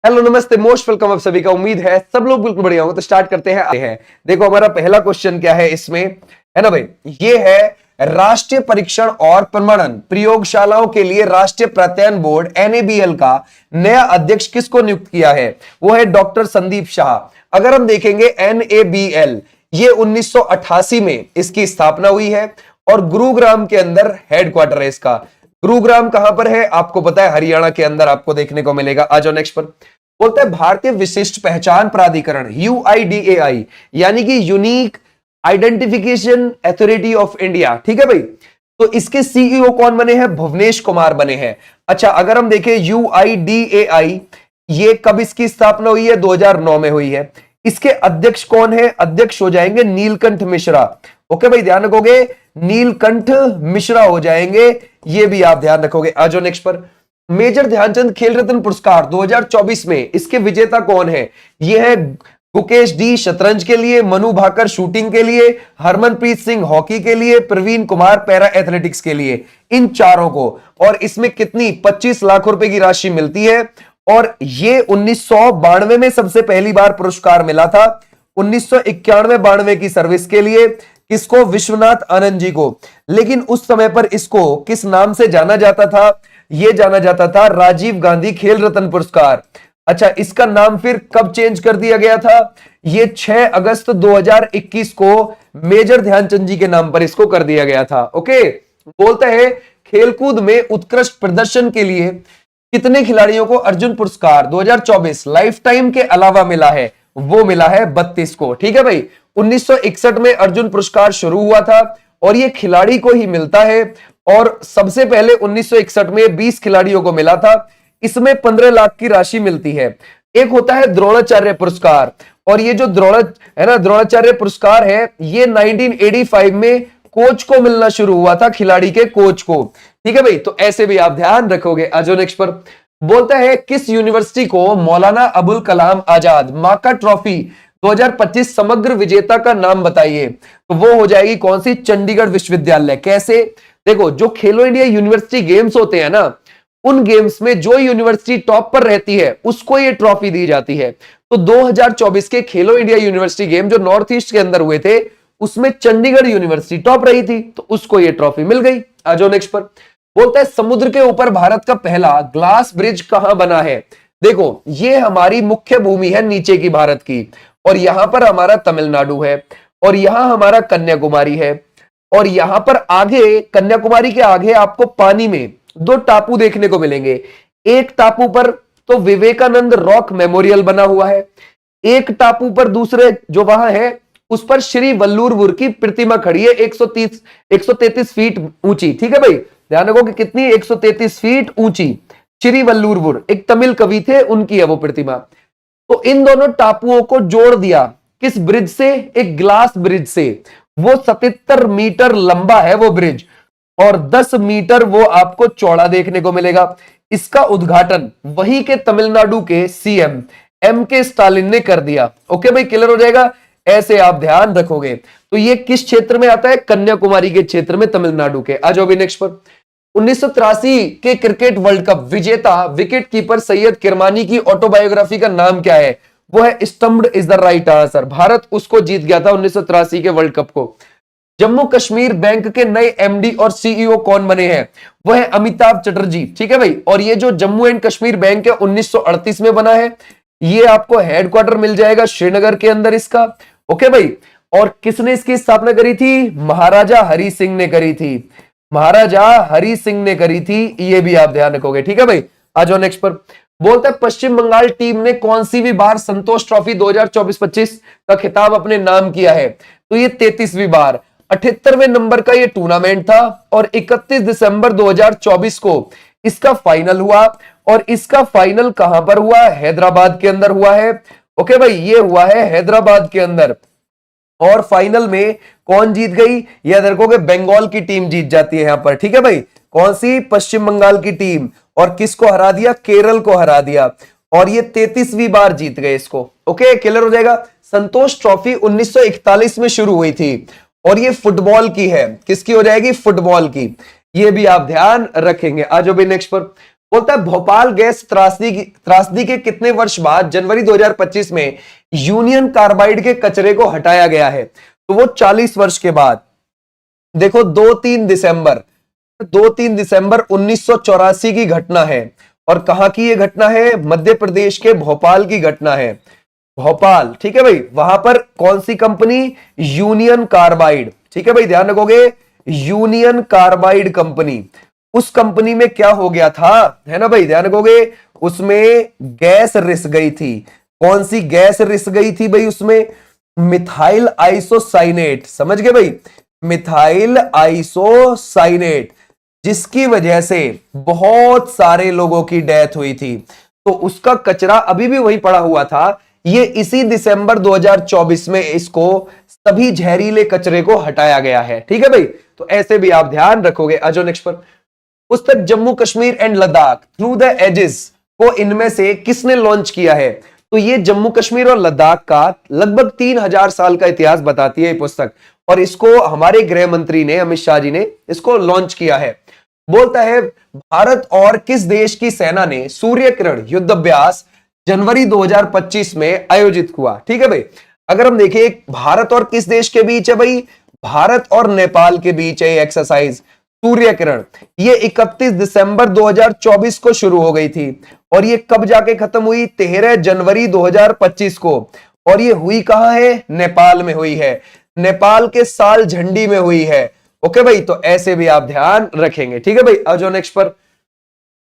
Hello नमस्ते most welcome आप सभी का। उम्मीद है सब लोग बिल्कुल बढ़िया होंगे। तो स्टार्ट करते हैं। देखो हमारा पहला क्वेश्चन क्या है इसमें, है ना भाई। ये है राष्ट्रीय परीक्षण और प्रमाणन प्रयोगशालाओं के लिए राष्ट्रीय प्रत्ययन बोर्ड NABL का नया अध्यक्ष किसको नियुक्त किया है? वो है डॉक्टर संदीप शाह। अगर हम देखेंगे NABL ये 1988 में इसकी स्थापना हुई है और गुरुग्राम के अंदर हेडक्वार्टर है इसका। गुरुग्राम कहां पर है आपको पता है? हरियाणा के अंदर आपको देखने को मिलेगा। आ जाओ नेक्स्ट पर। बोलता है भारतीय विशिष्ट पहचान प्राधिकरण UIDAI यानी कि unique identification authority of India, ठीक है भाई। तो इसके CEO कौन बने हैं? भुवनेश कुमार बने हैं। अच्छा, अगर हम देखें UIDAI ये कब इसकी स्थापना हुई है? 2009 में हुई है। इसके अध्यक्ष कौन है? अध्यक्ष हो जाएंगे नीलकंठ मिश्रा। ओके भाई, ध्यान रखोगे नीलकंठ मिश्रा हो जाएंगे, ये भी आप ध्यान रखोगे। आ जाओ नेक्स्ट पर। मेजर ध्यानचंद खेल रत्न पुरस्कार 2024 में इसके विजेता कौन है? ये है गुकेश डी शतरंज के लिए, मनु भाकर शूटिंग के लिए, हरमनप्रीत सिंह हॉकी के लिए, प्रवीण कुमार पैरा एथलेटिक्स के लिए, इन चारों को। और इसमें कितनी 25 लाख रुपए की राशि मिलती है। और ये 1992 में सबसे पहली बार पुरस्कार मिला था। 1991-92 की सर्विस के लिए किसको? विश्वनाथ आनंद जी को। लेकिन उस समय पर इसको किस नाम से जाना जाता था? यह जाना जाता था राजीव गांधी खेल रत्न पुरस्कार। अच्छा, इसका नाम फिर कब चेंज कर दिया गया था? यह 6 अगस्त 2021 को मेजर ध्यानचंद जी के नाम पर इसको कर दिया गया था। ओके, बोलता है खेलकूद में उत्कृष्ट प्रदर्शन के लिए कितने खिलाड़ियों को अर्जुन पुरस्कार 2024 लाइफ टाइम के अलावा मिला है? वो मिला है 32 को। ठीक है भाई, 1961 में अर्जुन पुरस्कार शुरू हुआ था और ये खिलाड़ी को ही मिलता है। और सबसे पहले 1961 में 20 खिलाड़ियों को मिला था। इसमें 15 लाख की राशि मिलती है। एक होता है द्रोणाचार्य पुरस्कार, और ये जो द्रोणाचार्य पुरस्कार है ये 1985 में कोच को मिलना शुरू हुआ था, खिलाड़ी के कोच को। ठीक है भाई, तो ऐसे भी आप ध्यान रखोगे। आजो नेक्स्ट पर। बोलता है किस यूनिवर्सिटी को मौलाना अबुल कलाम आजाद माका ट्रॉफी 2025 समग्र विजेता का नाम बताइए? तो वो हो जाएगी कौन सी? चंडीगढ़ विश्वविद्यालय। कैसे? देखो, जो खेलो इंडिया यूनिवर्सिटी गेम्स होते हैं ना, उन गेम्स में जो यूनिवर्सिटी टॉप पर रहती है उसको ये ट्रॉफी दी जाती है। तो 2024 के खेलो इंडिया यूनिवर्सिटी गेम जो नॉर्थ ईस्ट के अंदर हुए थे उसमें चंडीगढ़ यूनिवर्सिटी टॉप रही थी, तो उसको ये ट्रॉफी मिल गई। आ जाओ नेक्स्ट पर। बोलता है समुद्र के ऊपर भारत का पहला ग्लास ब्रिज कहां बना है? देखो, ये हमारी मुख्य भूमि है नीचे की भारत की, और यहां पर हमारा तमिलनाडु है, और यहां हमारा कन्याकुमारी है, और यहां पर आगे कन्याकुमारी के आगे आपको पानी में 2 टापू देखने को मिलेंगे। एक टापू पर तो विवेकानंद रॉक मेमोरियल बना हुआ है, एक टापू पर दूसरे जो वहां है उस पर श्री वल्लूरवुर की प्रतिमा खड़ी है 133 फीट ऊंची। ठीक है भाई, ध्यान रखो कि कितनी 133 फीट ऊंची। श्री वल्लूरवुर एक तमिल कवि थे, उनकी है वो प्रतिमा। तो इन दोनों टापुओं को जोड़ दिया किस ब्रिज से? एक ग्लास ब्रिज से। वो 77 मीटर लंबा है वो ब्रिज, और 10 मीटर वो आपको चौड़ा देखने को मिलेगा। इसका उद्घाटन वही के तमिलनाडु के CM MK स्टालिन ने कर दिया। ओके भाई, क्लियर हो जाएगा। ऐसे आप ध्यान रखोगे। तो ये किस क्षेत्र में आता है? कन्याकुमारी के क्षेत्र में, तमिलनाडु के। आ जाओ भी नेक्स्ट पर। 1983 के क्रिकेट वर्ल्ड कप विजेता विकेट कीपर सैयद किरमानी की ऑटोबायोग्राफी का नाम क्या है? वो है stumped is the right answer. Bharat उसको जीत गया था 1983 के वर्ल्ड कप को। जम्मू कश्मीर बैंक के नए MD और CEO कौन बने हैं? वो है अमिताभ चटर्जी। ठीक है भाई, और ये जो जम्मू एंड कश्मीर बैंक है 1938 में बना है। ये आपको हेडक्वार्टर मिल जाएगा श्रीनगर के अंदर इसका। ओके भाई, और किसने इसकी स्थापना करी थी? महाराजा हरि सिंह ने करी थी। महाराजा हरि सिंह ने करी थी, ये भी आप ध्यान रखोगे। ठीक है भाई, आ जाओ नेक्स्ट पर। बोलता है पश्चिम बंगाल टीम ने कौन सी भी बार संतोष ट्रॉफी 2024-25 का खिताब अपने नाम किया है? तो ये 33वीं बार। 78वें नंबर का ये टूर्नामेंट था, और 31 दिसंबर 2024 को इसका फाइनल हुआ। और इसका फाइनल कहां पर हुआ? हैदराबाद के अंदर हुआ है। ओके भाई, ये हुआ है हैदराबाद के अंदर। और फाइनल में कौन जीत गई? याद रखोगे बंगाल की टीम जीत जाती है यहां पर। ठीक है भाई, कौन सी? पश्चिम बंगाल की टीम। और किसको हरा दिया? केरल को हरा दिया, और ये 33वीं बार जीत गए इसको। ओके, क्लियर हो जाएगा। संतोष ट्रॉफी 1941 में शुरू हुई थी, और ये फुटबॉल की है। किसकी हो जाएगी? फुटबॉल की। ये भी आप ध्यान रखेंगे। आज भी नेक्स्ट पर। बोलता है भोपाल गैस त्रासदी के कितने वर्ष बाद जनवरी 2025 में यूनियन कार्बाइड के कचरे को हटाया गया है? तो वो 40 वर्ष के बाद। देखो 2-3 दिसंबर 1984 की घटना है। और कहां की यह घटना है? मध्य प्रदेश के भोपाल की घटना है। भोपाल, ठीक है भाई। वहां पर कौन सी कंपनी? यूनियन कार्बाइड, ठीक है भाई, ध्यान रखोगे, यूनियन कार्बाइड कंपनी। उस कंपनी में क्या हो गया था, है ना भाई, ध्यान रखोगे, उसमें गैस रिस गई थी। कौन सी गैस रिस गई थी भाई? उसमें मिथाइल आइसोसाइनेट, समझ गए भाई, मिथाइल आइसोसाइनेट, जिसकी वजह से बहुत सारे लोगों की डेथ हुई थी। तो उसका कचरा अभी भी वहीं पड़ा हुआ था। ये इसी दिसंबर 2024 में इसको सभी जहरीले कचरे को हटाया गया है, ठीक है भाई। तो ऐसे भी आप ध्यान रखोगे। आ जाओ नेक्स्ट पर। पुस्तक Jammu Kashmir and Ladakh through the ages को इनमें से किसने लॉन्च किया है? तो ये जम्मू कश्मीर और लद्दाख का लगभग 3000 साल का इतिहास बताती है ये पुस्तक, और इसको हमारे गृह मंत्री ने, अमित शाह जी ने इसको लॉन्च किया है। बोलता है भारत और किस देश की सेना ने सूर्य किरण युद्ध अभ्यास जनवरी 2025 में आयोजित हुआ? ठीक है भाई। अगर हम देखें भारत और किस देश के बीच है भाई? भारत और नेपाल के बीच है एक्सरसाइज सूर्य किरण। ये 31 दिसंबर 2024 को शुरू हो गई थी और ये कब जाके खत्म हुई? 13 जनवरी 2025 को। और ये हुई कहां है? नेपाल में हुई है, नेपाल के साल झंडी में हुई है। ओके भाई, तो ऐसे भी आप ध्यान रखेंगे, ठीक है भाई। अब जो नेक्स्ट पर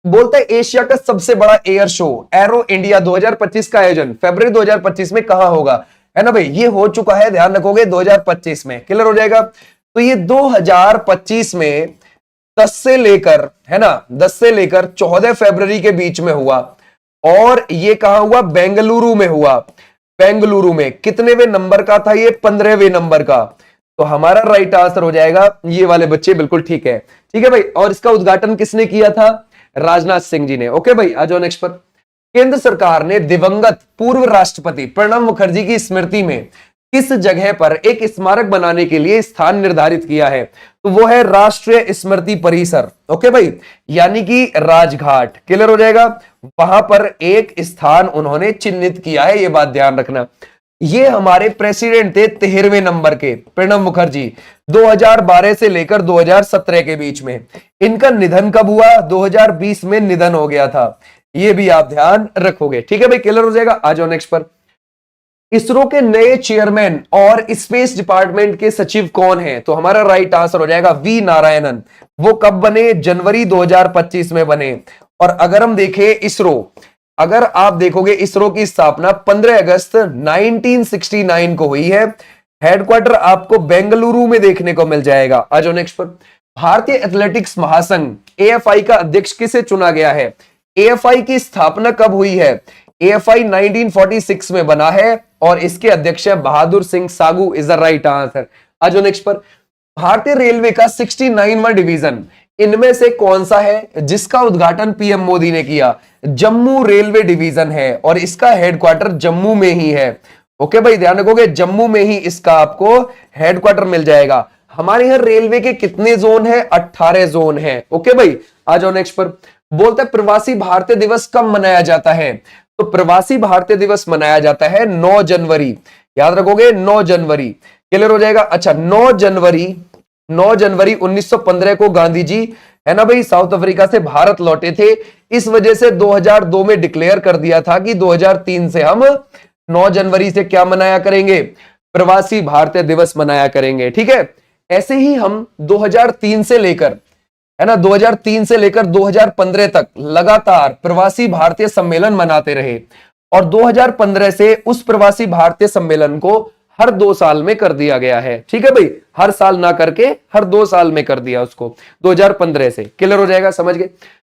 बोलता है एशिया का सबसे बड़ा एयर शो एरो इंडिया 2025 का आयोजन फरवरी 2025 में कहां होगा? है ना भाई, ये हो चुका है, ध्यान रखोगे, 2025 में क्लियर हो जाएगा। तो ये 2025 में 10 से लेकर, है ना, 10 से लेकर 14 फरवरी के बीच में हुआ। और ये कहां हुआ? बेंगलुरु में हुआ। बेंगलुरु में कितनेवें नंबर का था ये? 15वें नंबर का। तो हमारा राइट आंसर हो जाएगा ये वाले बच्चे, बिल्कुल ठीक है, ठीक है भाई। और इसका उद्घाटन किसने किया था? राजनाथ सिंह जी ने। ओके भाई, आ जाओ नेक्स्ट पर। केंद्र सरकार ने दिवंगत पूर्व राष्ट्रपति प्रणब मुखर्जी की स्मृति में किस जगह पर एक स्मारक बनाने के लिए स्थान निर्धारित किया है? तो वो है राष्ट्रीय स्मृति परिसर। ओके भाई, यानी कि राजघाट, क्लियर हो जाएगा। वहां पर एक स्थान उन्होंने चिन्हित किया है, ये बात ध्यान रखना। ये हमारे प्रेसिडेंट थे 13वें नंबर के, प्रणब मुखर्जी, 2012 से लेकर 2017 के बीच में। इनका निधन कब हुआ? 2020 में निधन हो गया था। ये भी आप ध्यान रखोगे, ठीक है भाई, क्लियर हो जाएगा। आ जाओ नेक्स्ट पर। इसरो के नए चेयरमैन और स्पेस डिपार्टमेंट के सचिव कौन हैं? तो हमारा राइट आंसर हो जाएगा वी नारायणन। वो कब बने? जनवरी 2025 में बने। और अगर हम देखें इसरो, अगर आप देखोगे इसरो की स्थापना 15 अगस्त 1969 को हुई है। हेडक्वार्टर आपको बेंगलुरु में देखने को मिल जाएगा। आ जाओ नेक्स्ट पर। भारतीय एथलेटिक्स महासंघ एएफआई का अध्यक्ष किसे चुना गया है? एएफआई की स्थापना कब हुई है? एएफआई 1946 में बना है और इसके अध्यक्ष है Bahadur Singh सागू, is the right answer. आ जाओ नेक्स्ट पर। भारतीय रेलवे का 69वां डिवीजन इनमें से कौन सा है जिसका उद्घाटन पीएम मोदी ने किया? जम्मू रेलवे डिवीजन है और इसका हेडक्वार्टर जम्मू में ही है। ओके भाई, ध्यान रखोगे, जम्मू में ही इसका आपको हेडक्वार्टर मिल जाएगा। हमारे यहां रेलवे के कितने जोन है? 18 जोन है। ओके भाई, आ जाओ नेक्स्ट पर। बोलता है प्रवासी भारतीय दिवस कब मनाया जाता है? तो प्रवासी भारतीय दिवस मनाया जाता है 9 जनवरी, याद रखोगे, 9 जनवरी, क्लियर हो जाएगा। अच्छा, 9 जनवरी 1915 को गांधी जी, है ना भाई, साउथ अफ्रीका से भारत लौटे थे। इस वजह से 2002 में डिक्लेयर कर दिया था कि 2003 से हम 9 जनवरी से क्या मनाया करेंगे? प्रवासी भारतीय दिवस मनाया करेंगे, ठीक है। ऐसे ही हम 2003 से लेकर, है ना, 2003 से लेकर 2015 तक लगातार प्रवासी भारतीय सम्मेलन मनाते रहे और 2015 से उस प्रवासी भारतीय सम्मेलन को हर 2 साल में कर दिया गया है, ठीक है भाई, हर साल ना करके हर 2 साल में कर दिया उसको 2015 से, क्लियर हो जाएगा, समझ गए।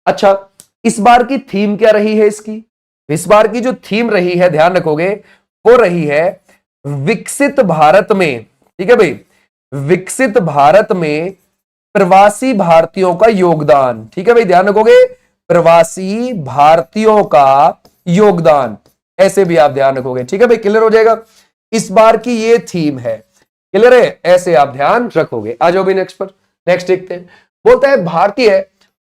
अच्छा, इस बार की थीम क्या रही है इसकी? इस बार की जो थीम रही है, ध्यान रखोगे, वो रही है विकसित भारत में, ठीक है भाई, विकसित भारत में प्रवासी भारतीयों का योगदान, ठीक है भाई, ध्यान रखोगे, प्रवासी भारतीयों का योगदान, ऐसे भी आप ध्यान रखोगे, ठीक है भाई, क्लियर हो जाएगा। इस बार की ये थीम है, क्लियर है, ऐसे आप ध्यान रखोगे। आ जाओ भी नेक्स्ट पर, नेक्स्ट देखते हैं। बोलता है भारतीय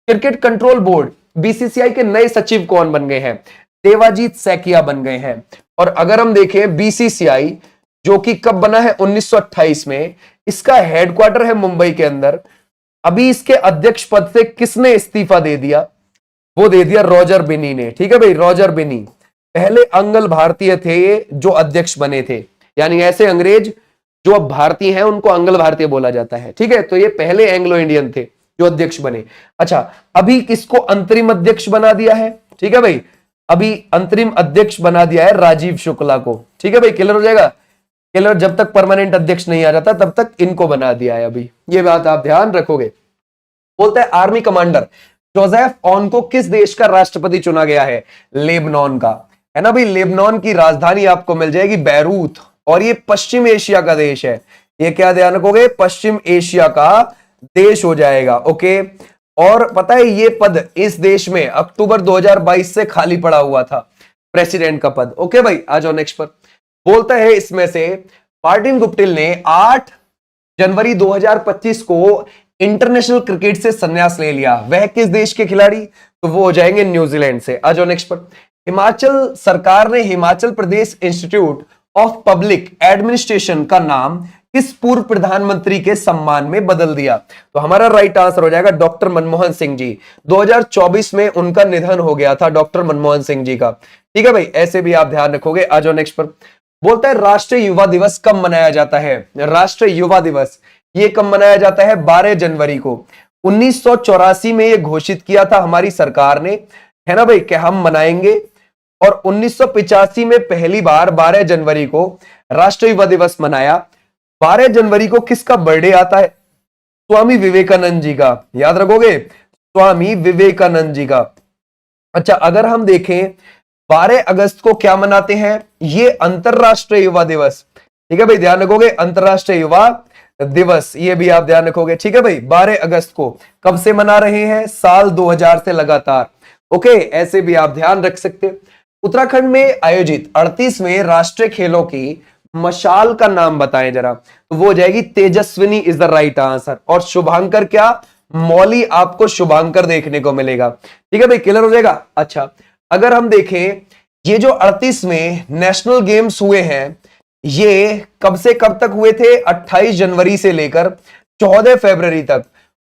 क्रिकेट कंट्रोल बोर्ड बीसीसीआई के नए सचिव कौन बन गए हैं? देवाजीत सैकिया बन गए हैं। और अगर हम देखें बीसीसीआई जो कि कब बना है 1928 में, इसका हेडक्वार्टर है मुंबई के अंदर। अभी इसके अध्यक्ष पद से किसने इस्तीफा दे दिया? वो दे दिया रॉजर बिनी ने। ठीक है भाई, रॉजर बिनी पहले अंग्ल भारतीय थे ये जो अध्यक्ष बने थे, यानी ऐसे अंग्रेज जो अब भारतीय हैं उनको अंग्ल भारतीय बोला जाता है। ठीक है, तो ये पहले एंग्लो इंडियन थे जो अध्यक्ष बने। अच्छा, अभी किसको अंतरिम अध्यक्ष बना दिया है? ठीक है भाई, अभी अंतरिम अध्यक्ष बना दिया है राजीव शुक्ला को। ठीक है भाई, क्लियर हो जाएगा। क्लियर, जब तक परमानेंट अध्यक्ष नहीं आ जाता तब तक इनको बना दिया है अभी, ये बात आप ध्यान रखोगे। बोलता है आर्मी कमांडर जोसेफ ऑन को किस देश का राष्ट्रपति चुना गया है? लेबनान का, है ना भाई। लेबनान की राजधानी आपको मिल जाएगी बैरूत, और ये पश्चिम एशिया का देश है। ये क्या ध्यान रखोगे? पश्चिम एशिया का देश हो जाएगा। ओके, और पता है ये पद इस देश में अक्टूबर 2022 से खाली पड़ा हुआ था, प्रेसिडेंट का पद। ओके भाई, आ जाओ नेक्स्ट पर। बोलता है इसमें से मार्टिन गुप्टिल ने 8 जनवरी 2025 को इंटरनेशनल क्रिकेट से संन्यास ले लिया। वह किस देश के खिलाड़ी? तो वो हो जाएंगे न्यूजीलैंड से। आ जाओ नेक्स्ट पर। हिमाचल सरकार ने Himachal Pradesh institute of public administration का नाम किस पूर्व प्रधानमंत्री के सम्मान में बदल दिया? तो हमारा राइट आंसर हो जाएगा डॉक्टर मनमोहन सिंह जी। 2024 में उनका निधन हो गया था डॉक्टर मनमोहन सिंह जी का। ठीक है भाई, ऐसे भी आप ध्यान रखोगे। आ जाओ नेक्स्ट पर। बोलता है राष्ट्रीय युवा दिवस कब मनाया जाता है? राष्ट्रीय युवा दिवस ये कब मनाया जाता है? 12 जनवरी को। 1984 में ये घोषित किया था हमारी सरकार ने, है ना भाई, कि हम मनाएंगे। और 1985 में पहली बार 12 जनवरी को राष्ट्रीय युवा दिवस मनाया। 12 जनवरी को किसका बर्थडे आता है? स्वामी विवेकानंद जी का। याद रखोगे, स्वामी विवेकानंद जी का। अच्छा, अगर हम देखें 12 अगस्त को क्या मनाते हैं? ये अंतरराष्ट्रीय युवा दिवस। ठीक है भाई, ध्यान रखोगे, अंतरराष्ट्रीय युवा दिवस, ये भी आप ध्यान रखोगे। ठीक है भाई, 12 अगस्त को कब से मना रहे हैं? साल 2000 से लगातार। ओके, ऐसे भी आप ध्यान रख सकते। उत्तराखंड में आयोजित 38वें राष्ट्रीय खेलों की मशाल का नाम बताएं जरा। तो वो हो जाएगी Tejaswini is the right answer. और शुभांकर क्या? मौली आपको शुभांकर देखने को मिलेगा। ठीक है भाई, क्लियर हो जाएगा। अच्छा, अगर हम देखें ये जो 38वें नेशनल गेम्स हुए हैं ये कब से कब तक हुए थे? 28 जनवरी से लेकर 14 फरवरी तक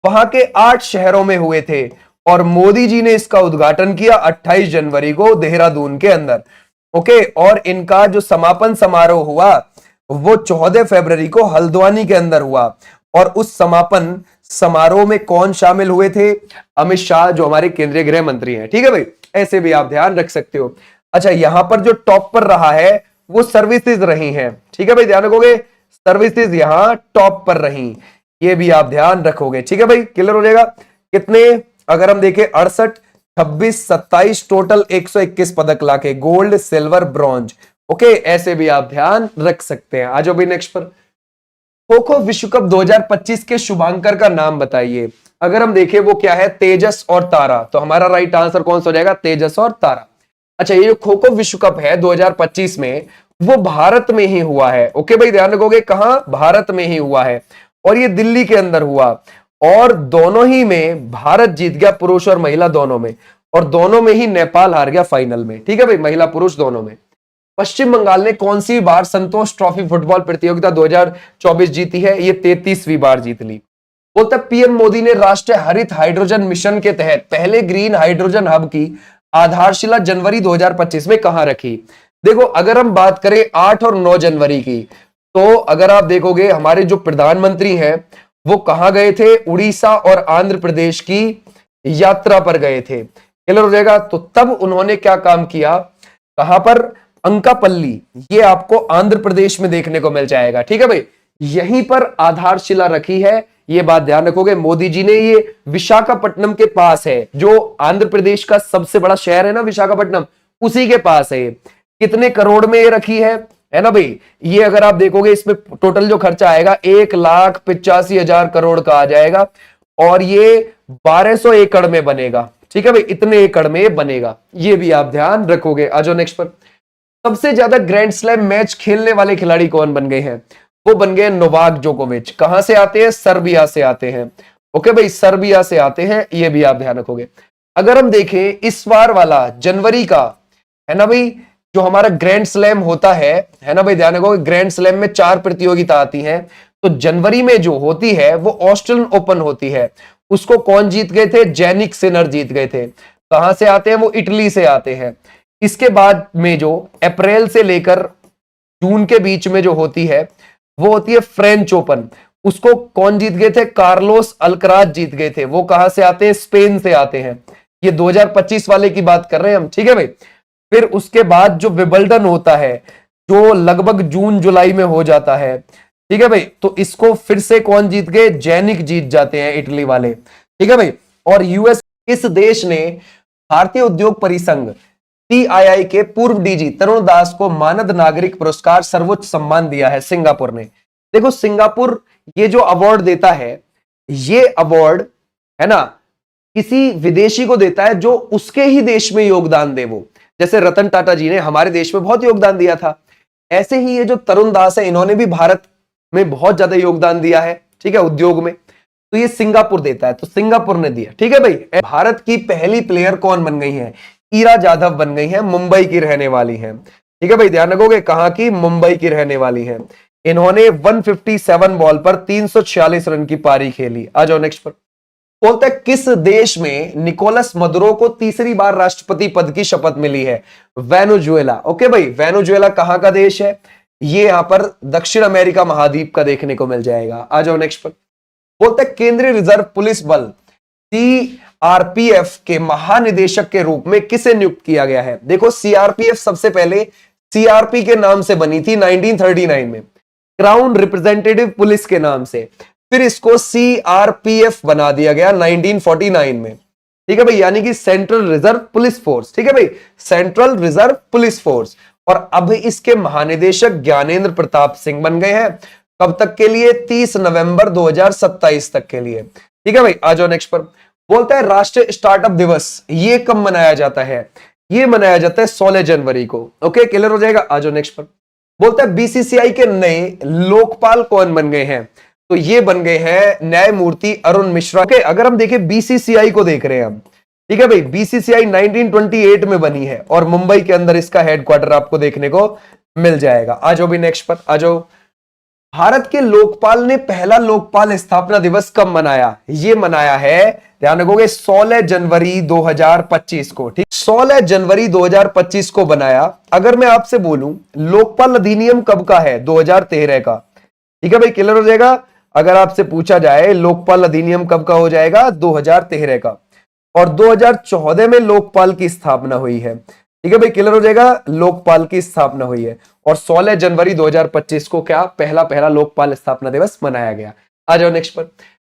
वहां के 8 शहरों में हुए थे। और मोदी जी ने इसका उद्घाटन किया 28 जनवरी को देहरादून के अंदर। ओके, और इनका जो समापन समारोह हुआ वो 14 फरवरी को हल्द्वानी के अंदर हुआ। और उस समापन समारोह में कौन शामिल हुए थे? अमित शाह, जो हमारे केंद्रीय गृह मंत्री हैं। ठीक है भाई, ऐसे भी आप ध्यान रख सकते हो। अच्छा, यहां पर जो टॉप पर रहा है वो सर्विसेज रही हैं। ठीक है भाई, ध्यान रखोगे, सर्विसेज यहां टॉप पर रही, ये भी आप ध्यान रखोगे। ठीक है भाई, क्लियर हो जाएगा। कितने? अगर हम देखें 68, 26, 27, टोटल 121 पदक लाके, गोल्ड, सिल्वर, ब्रॉन्ज। ओके, ऐसे भी आप ध्यान रख सकते हैं। आ जाओ भाई नेक्स्ट पर। खो खो विश्व कप 2025 के शुभांकर का नाम बताइए। अगर हम देखें वो क्या है? तेजस और तारा। तो हमारा राइट आंसर कौन सा हो जाएगा? तेजस और तारा। अच्छा, ये जो खो खो विश्व कप है 2025 में वो भारत में ही हुआ है। ओके भाई, ध्यान रखोगे, कहां? भारत में ही हुआ है। और ये दिल्ली के अंदर हुआ। और दोनों ही में भारत जीत गया, पुरुष और महिला दोनों में। और दोनों में ही नेपाल हार गया फाइनल में। ठीक है भाई, महिला पुरुष दोनों में। पश्चिम बंगाल ने कौन सी बार संतोष ट्रॉफी फुटबॉल प्रतियोगिता 2024 जीती है? ये 33वीं बार जीत ली। बोलता पीएम मोदी ने राष्ट्रीय हरित हाइड्रोजन मिशन के तहत पहले ग्रीन हाइड्रोजन हब की आधारशिला जनवरी 2025 में कहां रखी? देखो, अगर हम बात करें 8 और 9 जनवरी की, तो अगर आप देखोगे हमारे जो प्रधानमंत्री हैं वो कहां गए थे? उड़ीसा और आंध्र प्रदेश की यात्रा पर गए थे। क्लियर हो जाएगा। तो तब उन्होंने क्या काम किया? कहां पर? अंकापल्ली, ये आपको आंध्र प्रदेश में देखने को मिल जाएगा। ठीक है भाई, यहीं पर आधारशिला रखी है, ये बात ध्यान रखोगे। मोदी जी ने, ये विशाखापट्टनम के पास है, जो आंध्र प्रदेश का सबसे बड़ा शहर है ना विशाखापट्टनम, उसी के पास है। कितने करोड़ में ये रखी है ना भाई? ये अगर आप देखोगे इसमें टोटल जो खर्चा आएगा 1,85,000 करोड़ का आ जाएगा। और ये 1200 एकड़ में बनेगा। ठीक है भाई, इतने एकड़ में बनेगा, ये भी आप ध्यान रखोगे। आ जाओ नेक्स्ट पर। सबसे ज्यादा ग्रैंड स्लैम मैच खेलने वाले खिलाड़ी कौन बन गए हैं? वो बन गए नोवाक जोकोविच। कहां से आते हैं? सर्बिया से आते हैं। ओके भाई, सर्बिया से आते हैं, ये भी आप ध्यान रखोगे। अगर हम देखें इस बार वाला जनवरी का, है ना भाई, जो हमारा ग्रैंड स्लैम होता है ना भाई, ध्यान रखो ग्रैंड स्लैम में 4 प्रतियोगिता आती हैं, तो जनवरी में जो होती है वो ऑस्ट्रेलियन ओपन होती है। उसको कौन जीत गए थे? जैनिक सिनर जीत गए थे। कहां से आते हैं वो? इटली से आते हैं। इसके बाद में जो अप्रैल से लेकर जून के बीच में जो होती है वो होती है फ्रेंच ओपन। उसको कौन जीत गए थे? कार्लोस अल्कराज जीत गए थे। वो कहां से आते हैं? स्पेन से आते हैं। ये 2025 वाले की बात कर रहे हैं हम, ठीक है भाई। फिर उसके बाद जो विंबलडन होता है, जो लगभग जून जुलाई में हो जाता है, ठीक है भाई, तो इसको फिर से कौन जीत गए? जैनिक जीत जाते हैं, इटली वाले, ठीक है भाई। और यूएस, इस देश ने भारतीय उद्योग परिसंघ सीआईआई के पूर्व डीजी तरुण दास को मानद नागरिक पुरस्कार सर्वोच्च सम्मान दिया है सिंगापुर ने। देखो सिंगापुर ये जो अवार्ड देता है, ये अवार्ड है ना किसी विदेशी को देता है जो उसके ही देश में योगदान दे। वो जैसे रतन टाटा जी ने हमारे देश में बहुत योगदान दिया था, ऐसे ही ये जो तरुण दास है इन्होंने भी भारत में बहुत ज्यादा योगदान दिया है, ठीक है, उद्योग में। तो ये सिंगापुर देता है, तो सिंगापुर ने दिया, ठीक है भाई। भारत की पहली प्लेयर कौन बन गई है? ईरा जाधव बन गई है, मुंबई की रहने वाली है, ठीक है भाई, ध्यान रखोगे कहां की? मुंबई की रहने वाली है। इन्होंने 157 बॉल पर 346 रन की पारी खेली। आ जाओ नेक्स्ट पर। बोलता है किस देश में निकोलस मदुरो को तीसरी बार राष्ट्रपति पद की शपथ मिली है? वेनेजुएला। ओके भाई, वेनेजुएला कहां का देश है? ये यहां पर दक्षिण अमेरिका महाद्वीप का देखने को मिल जाएगा। आ जाओ नेक्स्ट पर। बोलता है केंद्रीय रिजर्व पुलिस बल सीआरपीएफ के महानिदेशक के रूप में किसे नियुक्त किया गया है? देखो सीआरपीएफ सबसे पहले सीआरपी के नाम से बनी थी 1939 में, क्राउन रिप्रेजेंटेटिव पुलिस के नाम से। फिर इसको सीआरपीएफ बना दिया गया 1949 में, ठीक है भाई, यानी कि सेंट्रल रिजर्व पुलिस फोर्स, ठीक है भाई, सेंट्रल रिजर्व पुलिस फोर्स। और अब इसके महानिदेशक ज्ञानेंद्र प्रताप सिंह बन गए हैं। कब तक के लिए? 30 नवंबर 2027 तक के लिए, ठीक है भाई। आ जाओ नेक्स्ट पर। बोलता है राष्ट्रीय स्टार्टअप दिवस ये कब मनाया जाता है? ये मनाया जाता है 16 जनवरी को। ओके, क्लियर हो जाएगा। आ जाओ नेक्स्ट पर। बोलता है बीसीसीआई के नए लोकपाल कौन बन गए हैं? तो ये बन गए हैं न्यायमूर्ति अरुण मिश्रा के। अगर हम देखें बीसीसीआई को देख रहे हैं हम, ठीक है भाई, बीसीसीआई 1928 में बनी है और मुंबई के अंदर इसका हेडक्वार्टर आपको देखने को मिल जाएगा। आ जाओ भी नेक्स्ट पर। आ जाओ। भारत के लोकपाल ने पहला लोकपाल स्थापना दिवस कब मनाया? ये मनाया है, ध्यान रखोगे, 16 जनवरी 2025 को, ठीक, 16 जनवरी 2025 को बनाया। अगर मैं आपसे बोलूं लोकपाल अधिनियम कब का है? 2013 का, ठीक है भाई, क्लियर हो जाएगा। अगर आपसे पूछा जाए लोकपाल अधिनियम कब का हो जाएगा? 2013 का। और 2014 में लोकपाल की स्थापना हुई है, ठीक है भाई, क्लियर हो जाएगा, लोकपाल की स्थापना हुई है। और 16 जनवरी 2025 को क्या पहला लोकपाल स्थापना दिवस मनाया गया। आ जाओ नेक्स्ट पर।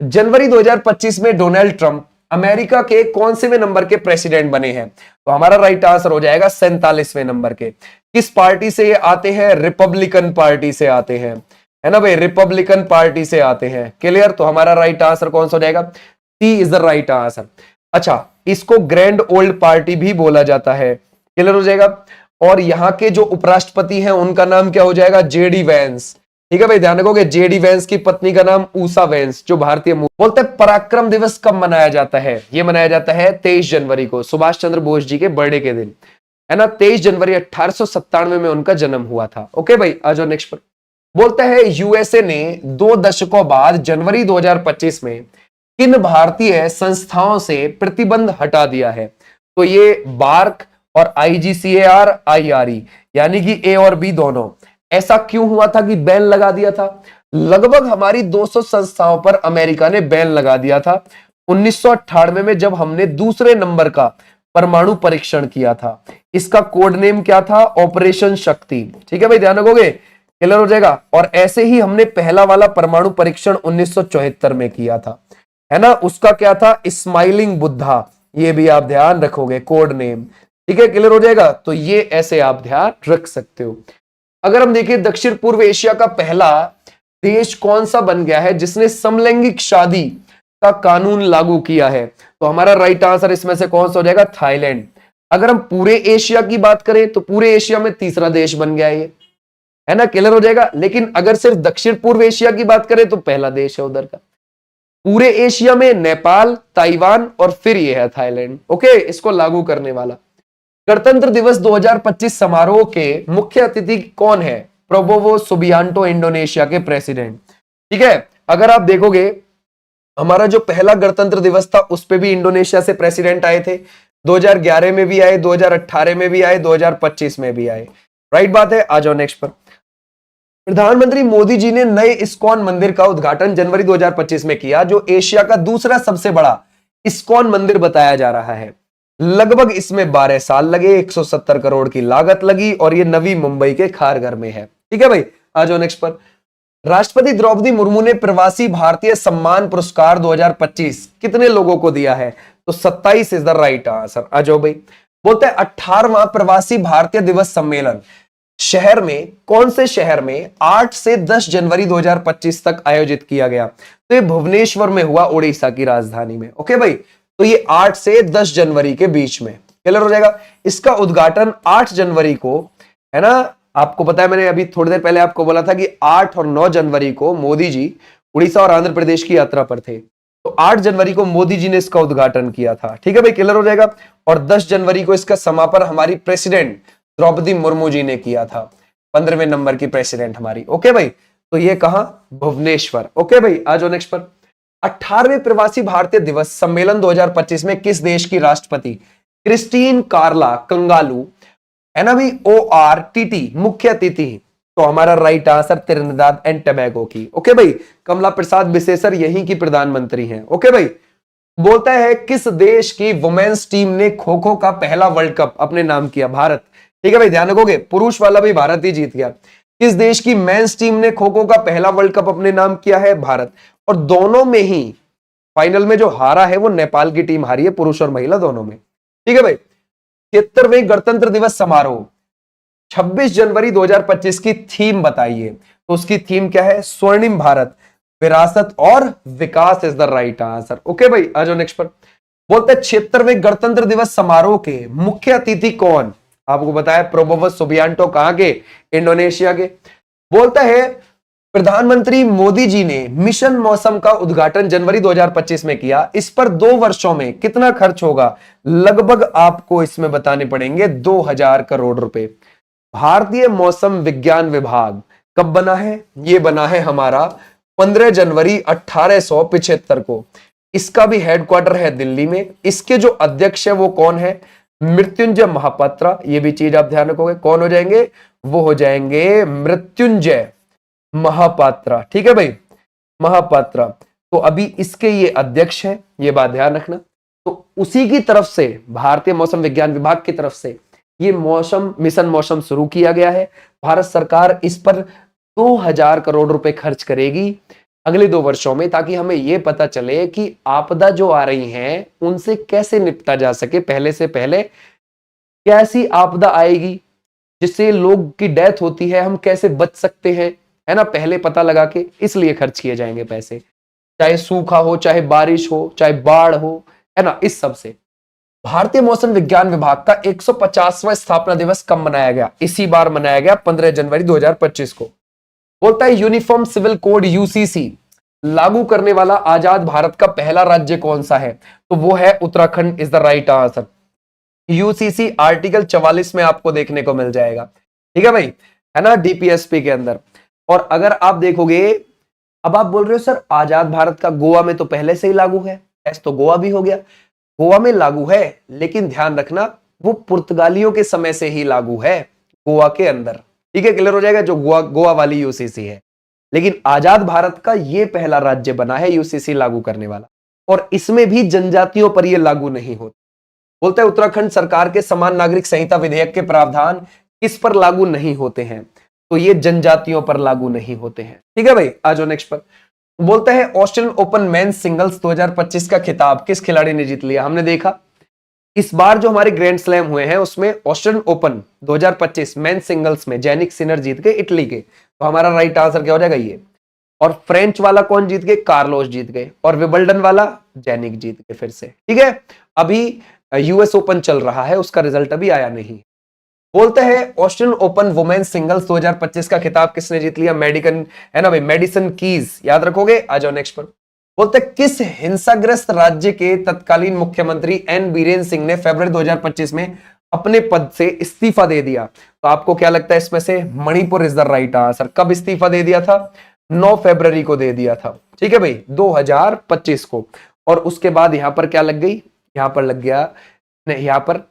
जनवरी 2025 में डोनाल्ड ट्रंप अमेरिका के कौन से नंबर के प्रेसिडेंट बने हैं? तो हमारा राइट आंसर हो जाएगा 47वें नंबर के। किस पार्टी से ये आते हैं? रिपब्लिकन पार्टी से आते हैं, है ना भाई, रिपब्लिकन पार्टी से आते हैं। क्लियर? तो हमारा राइट आंसर कौन सा हो जाएगा? सी इज द राइट आंसर। अच्छा, इसको ग्रैंड ओल्ड पार्टी भी बोला जाता है। क्लियर हो जाएगा। और यहां के जो उपराष्ट्रपति हैं उनका नाम क्या हो जाएगा? जेडी वैंस, ठीक है भाई, ध्यान रखोगे, जेडी वैंस की पत्नी का नाम ऊषा वैंस, जो भारतीय बोलते हैं पराक्रम दिवस कब मनाया जाता है? ये मनाया जाता है 23 जनवरी को, सुभाष चंद्र बोस जी के बर्थडे के दिन, है ना, 23 जनवरी 1897 में उनका जन्म हुआ था। ओके भाई, आ जाओ नेक्स्ट पर। बोलता है यूएसए ने 2 दशकों बाद जनवरी 2025 में किन भारतीय संस्थाओं से प्रतिबंध हटा दिया है? तो ये बार्क और आईजीसीएआर आईआरई, यानी कि ए और बी दोनों। ऐसा क्यों हुआ था कि बैन लगा दिया था? लगभग हमारी 200 संस्थाओं पर अमेरिका ने बैन लगा दिया था 1998 में, जब हमने दूसरे नंबर का परमाणु परीक्षण किया था। इसका कोड नेम क्या था? ऑपरेशन शक्ति, ठीक है भाई, ध्यान रखोगे, क्लियर हो जाएगा। और ऐसे ही हमने पहला वाला परमाणु परीक्षण 1974 में किया था, है ना, उसका क्या था? स्माइलिंग बुद्धा, ये भी आप ध्यान रखोगे, कोड नेम, ठीक है, क्लियर हो जाएगा। तो ये ऐसे आप ध्यान रख सकते हो। अगर हम देखें दक्षिण पूर्व एशिया का पहला देश कौन सा बन गया है जिसने समलैंगिक शादी का कानून लागू किया है? तो हमारा राइट आंसर इसमें से कौन सा हो जाएगा? थाईलैंड। अगर हम पूरे एशिया की बात करें तो पूरे एशिया में तीसरा देश बन गया ये, है ना, क्लियर हो जाएगा। लेकिन अगर सिर्फ दक्षिण पूर्व एशिया की बात करें तो पहला देश है उधर का। पूरे एशिया में नेपाल, ताइवान और फिर ये है थाईलैंड। ओके, इसको लागू करने वाला। गणतंत्र दिवस 2025 समारोह के मुख्य अतिथि कौन है? प्रोबोवो सुबियांटो, इंडोनेशिया के प्रेसिडेंट। ठीक है, अगर आप देखोगे हमारा जो पहला गणतंत्र दिवस था उस पे भी इंडोनेशिया से प्रेसिडेंट आए थे, 2011 में भी आए, 2018 में भी आए, 2025 में भी आए। राइट बात है। आ जाओ नेक्स्ट पर। प्रधानमंत्री मोदी जी ने नए इस्कॉन मंदिर का उद्घाटन जनवरी 2025 में किया, जो एशिया का दूसरा सबसे बड़ा इस्कॉन मंदिर बताया जा रहा है। लगभग इसमें 12 साल लगे, 170 करोड़ की लागत लगी और ये नवी मुंबई के खारघर में है। ठीक है भाई, आ जाओ नेक्स्ट पर। राष्ट्रपति द्रौपदी मुर्मू ने प्रवासी भारतीय सम्मान पुरस्कार 2025 कितने लोगों को दिया है? तो 27 इज द राइट आंसर। आ जाओ भाई। बोलते हैं 18वां प्रवासी भारतीय दिवस सम्मेलन शहर में, कौन से शहर में 8 से 10 जनवरी 2025 तक आयोजित किया गया? तो ये भुवनेश्वर में हुआ, उड़ीसा की राजधानी में। ओके भाई, तो ये 8 से 10 जनवरी के बीच में क्लियर हो जाएगा। इसका उद्घाटन 8 जनवरी को है ना, आपको पता है, मैंने अभी थोड़ी देर पहले आपको बोला था कि 8 और 9 जनवरी को मोदी जी उड़ीसा और आंध्र प्रदेश की यात्रा पर थे, तो 8 जनवरी को मोदी जी ने इसका उद्घाटन किया था। ठीक है भाई, क्लियर हो जाएगा। और 10 जनवरी को इसका समापन हमारी प्रेसिडेंट द्रौपदी मुर्मू जी ने किया था, 15वें नंबर की प्रेसिडेंट हमारी। ओके भाई, तो ये कहां? भुवनेश्वर। ओके भाई, आ जाओ नेक्स्ट पर। 18वें प्रवासी भारतीय दिवस सम्मेलन 2025 में किस देश की राष्ट्रपति क्रिस्टीन कार्ला कंगालू है ना भी ORTT मुख्य अतिथि? तो हमारा right answer Trinidad and Tobago की। ओके भाई, कमला प्रसाद बिसेसर यहीं की प्रधानमंत्री हैं। ओके भाई, बोलता है किस देश की वुमेन्स टीम ने खो खो का पहला वर्ल्ड कप अपने नाम किया? भारत। ठीक है भाई, ध्यान रखोगे, पुरुष वाला भी भारत ही जीत गया। किस देश की मेंस टीम ने खो खो का पहला वर्ल्ड कप अपने नाम किया है? भारत। और दोनों में ही फाइनल में जो हारा है वो नेपाल की टीम हारी है, पुरुष और महिला दोनों में। ठीक है भाई। 73वें गणतंत्र दिवस समारोह 26 जनवरी 2025 की थीम बताइए। तो उसकी थीम क्या है? स्वर्णिम भारत, विरासत और विकास is the right answer. Okay भाई, आ जाओ नेक्स्ट पर। बोलते हैं 76वें गणतंत्र दिवस समारोह के मुख्य अतिथि कौन? आपको बताया प्रोबोवो सुबियांटो, कहां के? इंडोनेशिया के। बोलता है प्रधानमंत्री मोदी जी ने मिशन मौसम का उद्घाटन जनवरी 2025 में किया, इस पर 2 वर्षों में कितना खर्च होगा? लगभग आपको इसमें बताने पड़ेंगे 2000 करोड़ रुपए। भारतीय मौसम विज्ञान विभाग कब बना है? ये बना है हमारा 15 जनवरी 1875 को। इसका भी हेडक्वार्टर है दिल्ली में। इसके जो अध्यक्ष है वो कौन है? मृत्युंजय महापात्रा। ये भी चीज आप ध्यान रखोगे, कौन हो जाएंगे? वो हो जाएंगे मृत्युंजय महापात्रा। ठीक है भाई, महापात्रा। तो अभी इसके ये अध्यक्ष हैं, ये बात ध्यान रखना। तो उसी की तरफ से, भारतीय मौसम विज्ञान विभाग की तरफ से ये मौसम मिशन मौसम शुरू किया गया है। भारत सरकार इस पर 2000 करोड़ रुपए खर्च करेगी अगले 2 वर्षों में, ताकि हमें यह पता चले कि आपदा जो आ रही हैं उनसे कैसे निपटा जा सके। पहले से पहले कैसी आपदा आएगी जिससे लोग की डेथ होती है, हम कैसे बच सकते हैं, है ना, पहले पता लगा के, इसलिए खर्च किए जाएंगे पैसे। चाहे सूखा हो, चाहे बारिश हो, चाहे बाढ़ हो, है ना, इस सब से। भारतीय मौसम विज्ञान विभाग का 150वां स्थापना दिवस कब मनाया गया? इसी बार मनाया गया 15 जनवरी 2025 को। बोलता है यूनिफॉर्म सिविल कोड UCC लागू करने वाला आजाद भारत का पहला राज्य कौन सा है? तो वो है Uttarakhand is the right answer. UCC article 44 में आपको देखने को मिल जाएगा। ठीक है भाई, है ना, DPSP के अंदर। और अगर आप देखोगे, अब आप बोल रहे हो सर आजाद भारत का गोवा में तो पहले से ही लागू है। ऐसा तो गोवा भी हो गया, गोवा में लागू है, लेकिन ध्यान रखना वो पुर्तगालियों के समय से ही लागू है गोवा के अंदर। ठीक है, क्लियर हो जाएगा, जो गोवा वाली UCC है। लेकिन आजाद भारत का ये पहला राज्य बना है UCC लागू करने वाला, और इसमें भी जनजातियों पर यह लागू नहीं होता। बोलते हैं उत्तराखंड सरकार के समान नागरिक संहिता विधेयक के प्रावधान किस पर लागू नहीं होते हैं? तो ये जनजातियों पर लागू नहीं होते हैं। ठीक है भाई, आ जाओ नेक्स्ट पर। बोलते हैं ऑस्ट्रेलियन ओपन मेंस सिंगल्स 2025 का खिताब किस खिलाड़ी ने जीत लिया? हमने देखा इस बार जो हमारे ग्रैंड स्लैम हुए हैं उसमें ऑस्ट्रेलियन ओपन 2025 मेंस सिंगल्स में जैनिक सिनर जीत गए इटली के। तो हमारा राइट आंसर क्या हो जाएगा? ये। और फ्रेंच वाला कौन जीत गए? कार्लोस जीत गए। और विबल्डन वाला जैनिक जीत गए फिर से। ठीक है, अभी US ओपन चल रहा है, उसका रिजल्ट अभी आया नहीं। बोलते हैं ऑस्ट्रेलियन ओपन वुमेन्स सिंगल्स 2025 का खिताब किसने जीत लिया? मेडिकन, है ना भाई, मेडिसन कीज। याद रखोगे, आ जाओ नेक्स्ट पर। बोलते किस हिंसाग्रस्त राज्य के तत्कालीन मुख्यमंत्री एन बीरेन सिंह ने फरवरी 2025 में अपने पद से इस्तीफा दे दिया? तो आपको क्या लगता है इसमें से? Manipur is the right answer. कब इस्तीफा दे दिया था? 9 फरवरी को दे दिया था। ठीक है भाई, 2025 को। और उसके बाद यहां पर क्या लग गई? यहां पर लग गया, यहां पर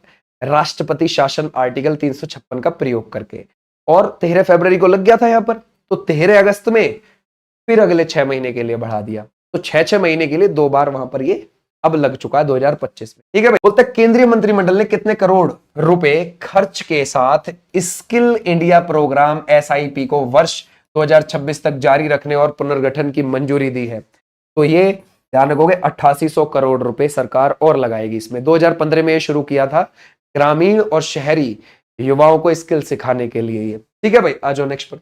राष्ट्रपति शासन आर्टिकल 356 का प्रयोग करके। और 13 फरवरी को लग गया था यहां पर, तो 13 अगस्त में फिर अगले 6 महीने के लिए बढ़ा दिया। तो 6 महीने के लिए 2 बार वहां पर ये अब लग चुका है 2025 में। ठीक है भाई। बोलते केंद्रीय मंत्रिमंडल ने कितने करोड़ रुपए खर्च के साथ स्किल इंडिया प्रोग्राम SIP को वर्ष 2026 तक जारी रखने और पुनर्गठन की मंजूरी दी है? तो ये ध्यान रखोगे 8800 करोड़ रुपए सरकार और लगाएगी इसमें। 2015 में ये शुरू किया था, ग्रामीण और शहरी युवाओं को स्किल सिखाने के लिए ये। ठीक है भाई, आ जाओ नेक्स्ट पर।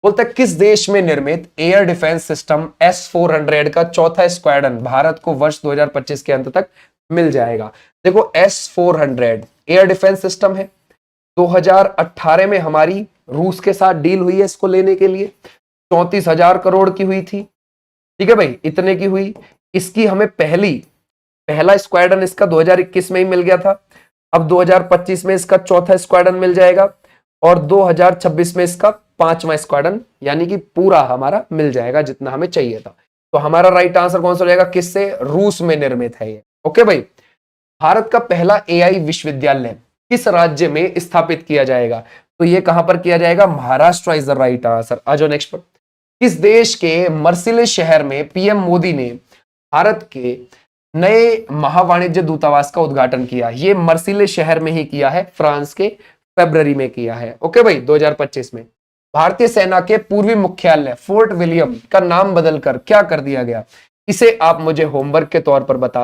बोलता है किस देश में निर्मित एयर डिफेंस सिस्टम S-400 का चौथा स्क्वाड्रन भारत को वर्ष 2025 के अंत तक मिल जाएगा? देखो S-400 एयर डिफेंस सिस्टम है। 2018 में हमारी रूस के साथ डील हुई है इसको लेने के लिए, 34,000 करोड़ की हुई थी। ठीक है भाई, इतने की हुई। इसकी हमें पहला स्क्वाड्रन इसका 2021 में ही मिल गया था। अब 2025 में इसका चौथा स्क्वाड्रन मिल जाएगा और 2026 में इसका 5वां स्क्वाड्रन, यानी कि पूरा हमारा मिल जाएगा जितना हमें चाहिए था। तो हमारा राइट आंसर कौन सा हो जाएगा? किससे? रूस में निर्मित है ये। ओके भाई। भारत का पहला AI विश्वविद्यालय किस राज्य में स्थापित किया जाएगा? तो ये कहां पर किया जाएगा? Maharashtra is the right answer. आ जाओ नेक्स्ट पर। किस देश के मर्सिले शहर में PM मोदी ने भारत के नए महावाणिज्य दूतावास का उद्घाटन किया? ये मर्सिले शहर में ही किया है, फ्रांस के फरवरी में किया है। ओके भाई, 2025 में। भारतीय सेना के पूर्वी मुख्यालय फोर्ट विलियम का नाम बदलकर क्या कर दिया गया? इसे आप मुझे होमवर्क के तौर पर बता